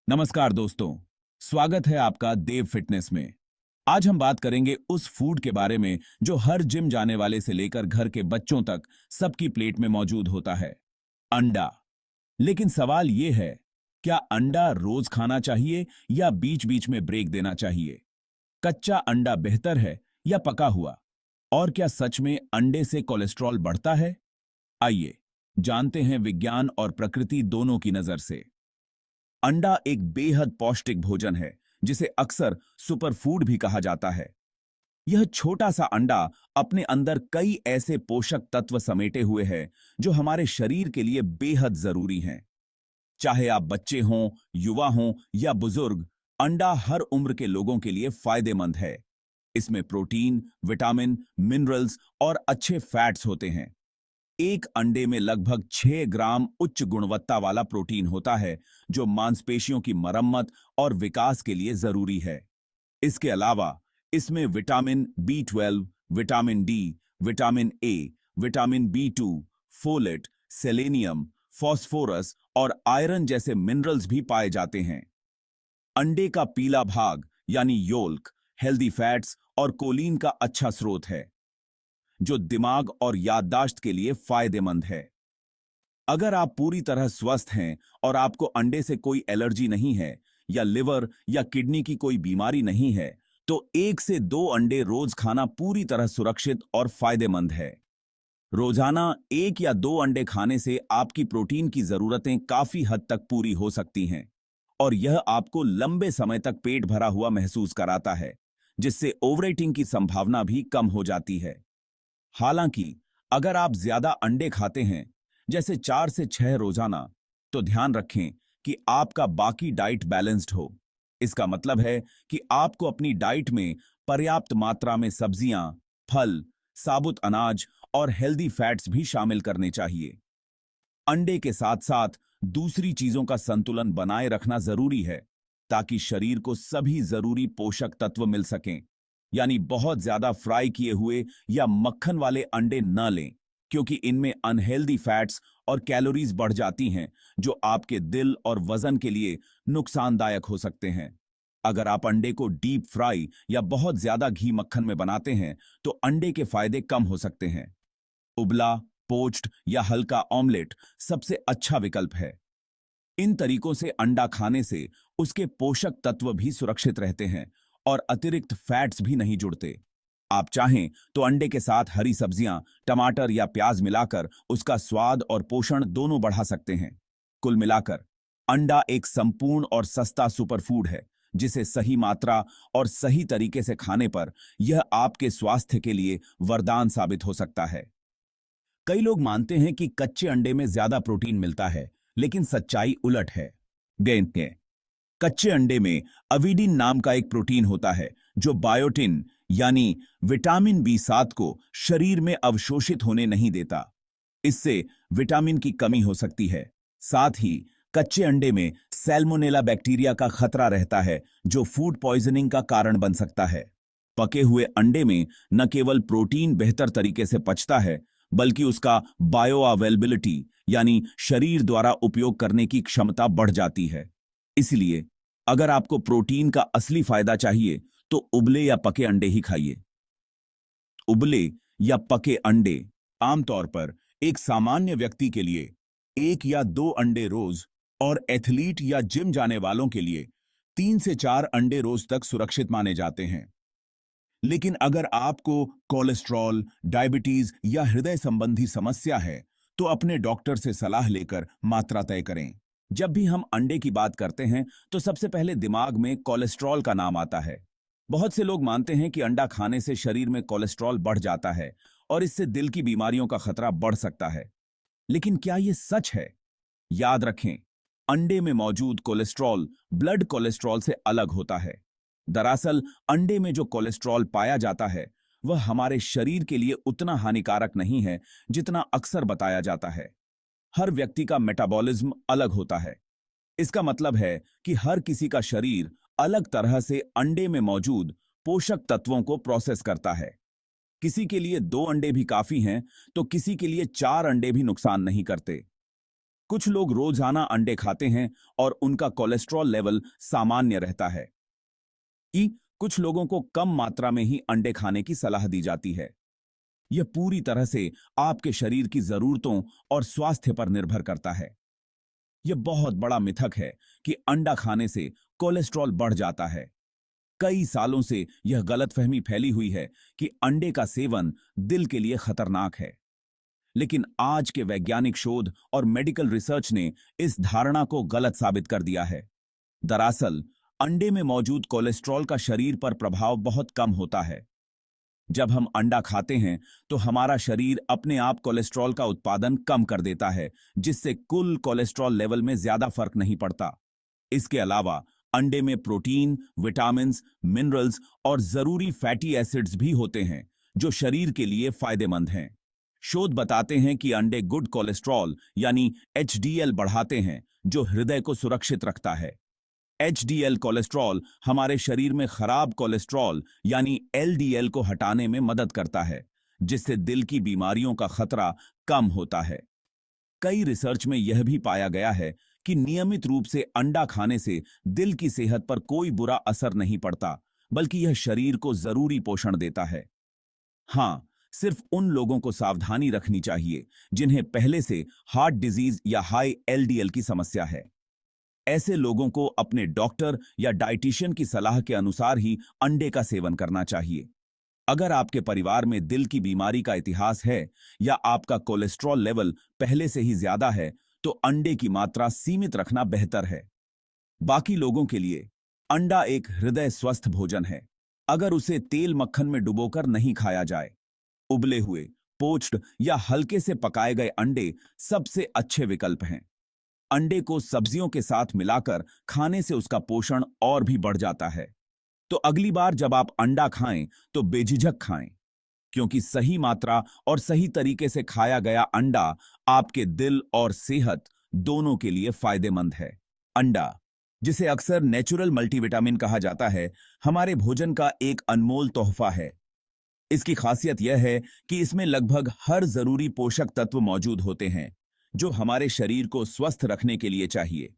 नमस्कार दोस्तों, स्वागत है आपका देव फिटनेस में। आज हम बात करेंगे उस फूड के बारे में जो हर जिम जाने वाले से लेकर घर के बच्चों तक सबकी प्लेट में मौजूद होता है, अंडा। लेकिन सवाल ये है, क्या अंडा रोज खाना चाहिए या बीच-बीच में ब्रेक देना चाहिए? कच्चा अंडा बेहतर है या पका हुआ? और क्या सच में अंडे से कोलेस्ट्रॉल बढ़ता है? आइए, जानते हैं विज्ञान और प्रकृति दोनों की नजर से। अंडा एक बेहद पौष्टिक भोजन है जिसे अक्सर सुपरफूड भी कहा जाता है। यह छोटा सा अंडा अपने अंदर कई ऐसे पोषक तत्व समेटे हुए है जो हमारे शरीर के लिए बेहद जरूरी हैं। चाहे आप बच्चे हों, युवा हों या बुजुर्ग, अंडा हर उम्र के लोगों के लिए फायदेमंद है। इसमें प्रोटीन, विटामिन, मिनरल्स और अच्छे फैट्स होते हैं। एक अंडे में लगभग 6 ग्राम उच्च गुणवत्ता वाला प्रोटीन होता है जो मांसपेशियों की मरम्मत और विकास के लिए जरूरी है। इसके अलावा इसमें vitamin B 12, vitamin D, vitamin A, vitamin B 2, folate, selenium, phosphorus और आयरन जैसे मिनरल्स भी पाए जाते हैं। अंडे का पीला भाग यानी योल्क हेल्दी फैट्स और कोलीन का अच्छा स्रोत है जो दिमाग और याददाश्त के लिए फायदेमंद है। अगर आप पूरी तरह स्वस्थ हैं और आपको अंडे से कोई एलर्जी नहीं है या लिवर या किडनी की कोई बीमारी नहीं है, तो 1 से 2 अंडे रोज खाना पूरी तरह सुरक्षित और फायदेमंद है। रोजाना 1 या 2 अंडे खाने से आपकी प्रोटीन की जरूरतें काफी हद तक पूरी हो सकती हैं और यह आपको लंबे समय तक पेट भरा हुआ महसूस कराता है, जिससे ओवरईटिंग की संभावना भी कम हो जाती है। हालांकि अगर आप ज्यादा अंडे खाते हैं, जैसे 4 से 6 रोजाना, तो ध्यान रखें कि आपका बाकी डाइट बैलेंस्ड हो। इसका मतलब है कि आपको अपनी डाइट में पर्याप्त मात्रा में सब्जियां, फल, साबुत अनाज और हेल्दी फैट्स भी शामिल करने चाहिए। अंडे के साथ साथ दूसरी चीजों का संतुलन बनाए रखना जरूरी है ताकि शरीर को सभी जरूरी पोषक तत्व मिल सकें। यानी बहुत ज्यादा फ्राई किए हुए या मक्खन वाले अंडे न लें, क्योंकि इनमें अनहेल्दी फैट्स और कैलोरीज बढ़ जाती हैं जो आपके दिल और वजन के लिए नुकसानदायक हो सकते हैं। अगर आप अंडे को डीप फ्राई या बहुत ज्यादा घी मक्खन में बनाते हैं तो अंडे के फायदे कम हो सकते हैं। उबला, पोच्ड या हल्का ऑमलेट सबसे अच्छा विकल्प है। इन तरीकों से अंडा खाने से उसके पोषक तत्व भी सुरक्षित रहते हैं और अतिरिक्त फैट्स भी नहीं जुड़ते। आप चाहें तो अंडे के साथ हरी सब्जियां, टमाटर या प्याज मिलाकर उसका स्वाद और पोषण दोनों बढ़ा सकते हैं। कुल मिलाकर अंडा एक संपूर्ण और सस्ता सुपरफूड है जिसे सही मात्रा और सही तरीके से खाने पर यह आपके स्वास्थ्य के लिए वरदान साबित हो सकता है। कई लोग मानते हैं कि कच्चे अंडे में ज्यादा प्रोटीन मिलता है, लेकिन सच्चाई उलट है। देखें, कच्चे अंडे में अविडिन नाम का एक प्रोटीन होता है जो बायोटिन यानी विटामिन बी 7 को शरीर में अवशोषित होने नहीं देता। इससे विटामिन की कमी हो सकती है। साथ ही कच्चे अंडे में सैल्मोनेला बैक्टीरिया का खतरा रहता है जो फूड पॉइजनिंग का कारण बन सकता है। पके हुए अंडे में न केवल प्रोटीन बेहतर तरीके से पचता है, बल्कि उसका बायो अवेलेबिलिटी यानी शरीर द्वारा उपयोग करने की क्षमता बढ़ जाती है। इसलिए अगर आपको प्रोटीन का असली फायदा चाहिए तो उबले या पके अंडे ही खाइए। उबले या पके अंडे आमतौर पर एक सामान्य व्यक्ति के लिए 1 या 2 अंडे रोज और एथलीट या जिम जाने वालों के लिए 3 से 4 अंडे रोज तक सुरक्षित माने जाते हैं। लेकिन अगर आपको कोलेस्ट्रॉल, डायबिटीज या हृदय संबंधी समस्या है तो अपने डॉक्टर से सलाह लेकर मात्रा तय करें। जब भी हम अंडे की बात करते हैं तो सबसे पहले दिमाग में कोलेस्ट्रॉल का नाम आता है। बहुत से लोग मानते हैं कि अंडा खाने से शरीर में कोलेस्ट्रॉल बढ़ जाता है और इससे दिल की बीमारियों का खतरा बढ़ सकता है। लेकिन क्या यह सच है? याद रखें, अंडे में मौजूद कोलेस्ट्रॉल ब्लड कोलेस्ट्रॉल से अलग होता है। दरअसल अंडे में जो कोलेस्ट्रॉल पाया जाता है वह हमारे शरीर के लिए उतना हानिकारक नहीं है जितना अक्सर बताया जाता है। हर व्यक्ति का मेटाबॉलिज्म अलग होता है। इसका मतलब है कि हर किसी का शरीर अलग तरह से अंडे में मौजूद पोषक तत्वों को प्रोसेस करता है। किसी के लिए 2 अंडे भी काफी हैं तो किसी के लिए 4 अंडे भी नुकसान नहीं करते। कुछ लोग रोजाना अंडे खाते हैं और उनका कोलेस्ट्रॉल लेवल सामान्य रहता है कि कुछ लोगों को कम मात्रा में ही अंडे खाने की सलाह दी जाती है। यह पूरी तरह से आपके शरीर की जरूरतों और स्वास्थ्य पर निर्भर करता है। यह बहुत बड़ा मिथक है कि अंडा खाने से कोलेस्ट्रॉल बढ़ जाता है। कई सालों से यह गलतफहमी फैली हुई है कि अंडे का सेवन दिल के लिए खतरनाक है। लेकिन आज के वैज्ञानिक शोध और मेडिकल रिसर्च ने इस धारणा को गलत साबित कर दिया है। दरअसल अंडे में मौजूद कोलेस्ट्रॉल का शरीर पर प्रभाव बहुत कम होता है। जब हम अंडा खाते हैं तो हमारा शरीर अपने आप कोलेस्ट्रॉल का उत्पादन कम कर देता है, जिससे कुल कोलेस्ट्रॉल लेवल में ज्यादा फर्क नहीं पड़ता। इसके अलावा अंडे में प्रोटीन, विटामिन्स, मिनरल्स और जरूरी फैटी एसिड्स भी होते हैं जो शरीर के लिए फायदेमंद हैं। शोध बताते हैं कि अंडे गुड कोलेस्ट्रॉल यानी एचडीएल बढ़ाते हैं, जो हृदय को सुरक्षित रखता है। एचडीएल कोलेस्ट्रॉल हमारे शरीर में खराब कोलेस्ट्रॉल यानी एलडीएल को हटाने में मदद करता है, जिससे दिल की बीमारियों का खतरा कम होता है। कई रिसर्च में यह भी पाया गया है कि नियमित रूप से अंडा खाने से दिल की सेहत पर कोई बुरा असर नहीं पड़ता, बल्कि यह शरीर को जरूरी पोषण देता है। हाँ, सिर्फ उन लोगों को सावधानी रखनी चाहिए जिन्हें पहले से हार्ट डिजीज या हाई एलडीएल की समस्या है। ऐसे लोगों को अपने डॉक्टर या डाइटिशियन की सलाह के अनुसार ही अंडे का सेवन करना चाहिए। अगर आपके परिवार में दिल की बीमारी का इतिहास है या आपका कोलेस्ट्रॉल लेवल पहले से ही ज्यादा है, तो अंडे की मात्रा सीमित रखना बेहतर है। बाकी लोगों के लिए अंडा एक हृदय स्वस्थ भोजन है, अगर उसे तेल मक्खन में डुबोकर नहीं खाया जाए। उबले हुए, पोच्ड या हल्के से पकाए गए अंडे सबसे अच्छे विकल्प हैं। अंडे को सब्जियों के साथ मिलाकर खाने से उसका पोषण और भी बढ़ जाता है। तो अगली बार जब आप अंडा खाएं तो बेझिझक खाएं, क्योंकि सही मात्रा और सही तरीके से खाया गया अंडा आपके दिल और सेहत दोनों के लिए फायदेमंद है। अंडा, जिसे अक्सर नेचुरल मल्टीविटामिन कहा जाता है, हमारे भोजन का एक अनमोल तोहफा है। इसकी खासियत यह है कि इसमें लगभग हर जरूरी पोषक तत्व मौजूद होते हैं जो हमारे शरीर को स्वस्थ रखने के लिए चाहिए।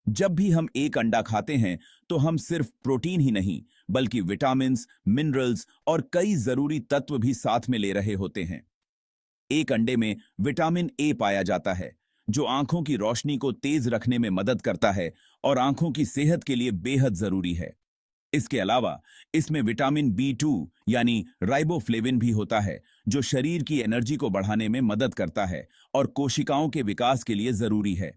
जब भी हम एक अंडा खाते हैं तो हम सिर्फ प्रोटीन ही नहीं, बल्कि विटामिन्स, मिनरल्स और कई जरूरी तत्व भी साथ में ले रहे होते हैं। एक अंडे में विटामिन ए पाया जाता है, जो आंखों की रोशनी को तेज रखने में मदद करता है और आंखों की सेहत के लिए बेहद जरूरी है। इसके अलावा इसमें विटामिन बी2 यानी राइबोफ्लेविन भी होता है, जो शरीर की एनर्जी को बढ़ाने में मदद करता है और कोशिकाओं के विकास के लिए जरूरी है।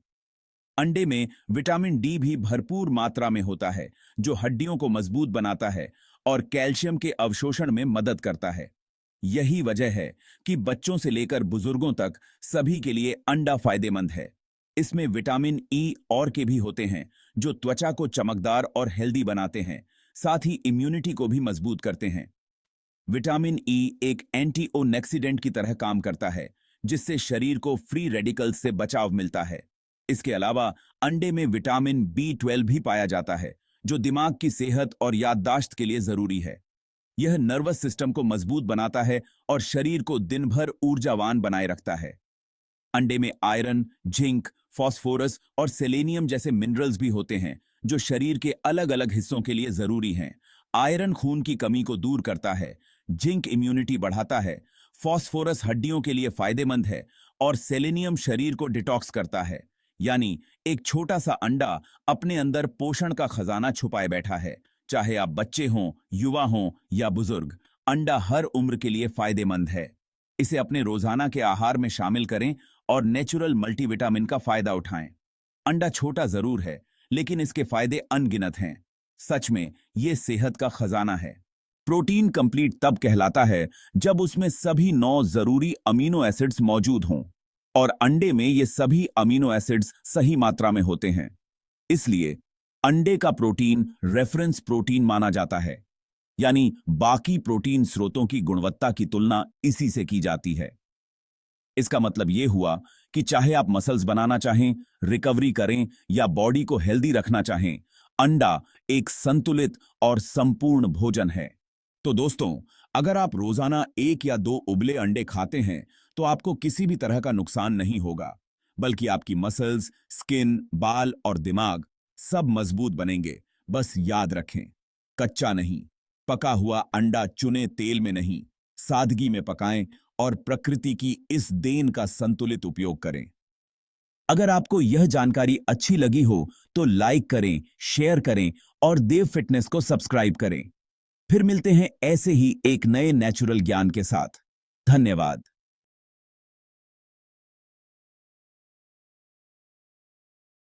अंडे में विटामिन डी भी भरपूर मात्रा में होता है, जो हड्डियों को मजबूत बनाता है और कैल्शियम के अवशोषण में मदद करता है। यही वजह है कि बच्चों से लेकर बुजुर्गों तक सभी के लिए अंडा फायदेमंद है। इसमें विटामिन ई और के भी होते हैं, जो त्वचा को चमकदार और हेल्दी बनाते हैं, साथ ही इम्यूनिटी को भी मजबूत करते हैं। विटामिन ई एक एंटीओक्सिडेंट की तरह काम करता है, जिससे शरीर को फ्री रेडिकल्स से बचाव मिलता है। इसके अलावा अंडे में विटामिन बी12 भी पाया जाता है, जो दिमाग की सेहत और याददाश्त के लिए जरूरी है। यह नर्वस सिस्टम को मजबूत बनाता है और शरीर को दिन भर ऊर्जावान बनाए रखता है। अंडे में आयरन, जिंक, फास्फोरस और सेलेनियम जैसे मिनरल्स भी होते हैं, जो शरीर के अलग अलग हिस्सों के लिए जरूरी हैं। आयरन खून की कमी को दूर करता है, जिंक इम्यूनिटी बढ़ाता है, फास्फोरस हड्डियों के लिए फायदेमंद है और सेलेनियम शरीर को डिटॉक्स करता है। यानी एक छोटा सा अंडा अपने अंदर पोषण का खजाना छुपाए बैठा है। चाहे आप बच्चे हों, युवा हों या बुजुर्ग, अंडा हर उम्र के लिए फायदेमंद है। इसे अपने रोजाना के आहार में शामिल करें और नेचुरल मल्टीविटामिन का फायदा उठाएं। अंडा छोटा जरूर है, लेकिन इसके फायदे अनगिनत हैं। सच में ये सेहत का खजाना है। प्रोटीन कंप्लीट तब कहलाता है जब उसमें सभी 9 जरूरी अमीनो एसिड्स मौजूद हों, और अंडे में ये सभी अमीनो एसिड्स सही मात्रा में होते हैं। इसलिए अंडे का प्रोटीन रेफरेंस प्रोटीन माना जाता है, यानी बाकी प्रोटीन स्रोतों की गुणवत्ता की तुलना इसी से की जाती है। इसका मतलब यह हुआ कि चाहे आप मसल्स बनाना चाहें, रिकवरी करें या बॉडी को हेल्दी रखना चाहें, अंडा एक संतुलित और संपूर्ण भोजन है। तो दोस्तों, अगर आप रोजाना 1 या 2 उबले अंडे खाते हैं तो आपको किसी भी तरह का नुकसान नहीं होगा, बल्कि आपकी मसल्स, स्किन, बाल और दिमाग सब मजबूत बनेंगे। बस याद रखें, कच्चा नहीं, पका हुआ अंडा चुने तेल में नहीं, सादगी में पकाएं और प्रकृति की इस देन का संतुलित उपयोग करें। अगर आपको यह जानकारी अच्छी लगी हो तो लाइक करें, शेयर करें और देव फिटनेस को सब्सक्राइब करें। फिर मिलते हैं ऐसे ही एक नए नेचुरल ज्ञान के साथ। धन्यवाद।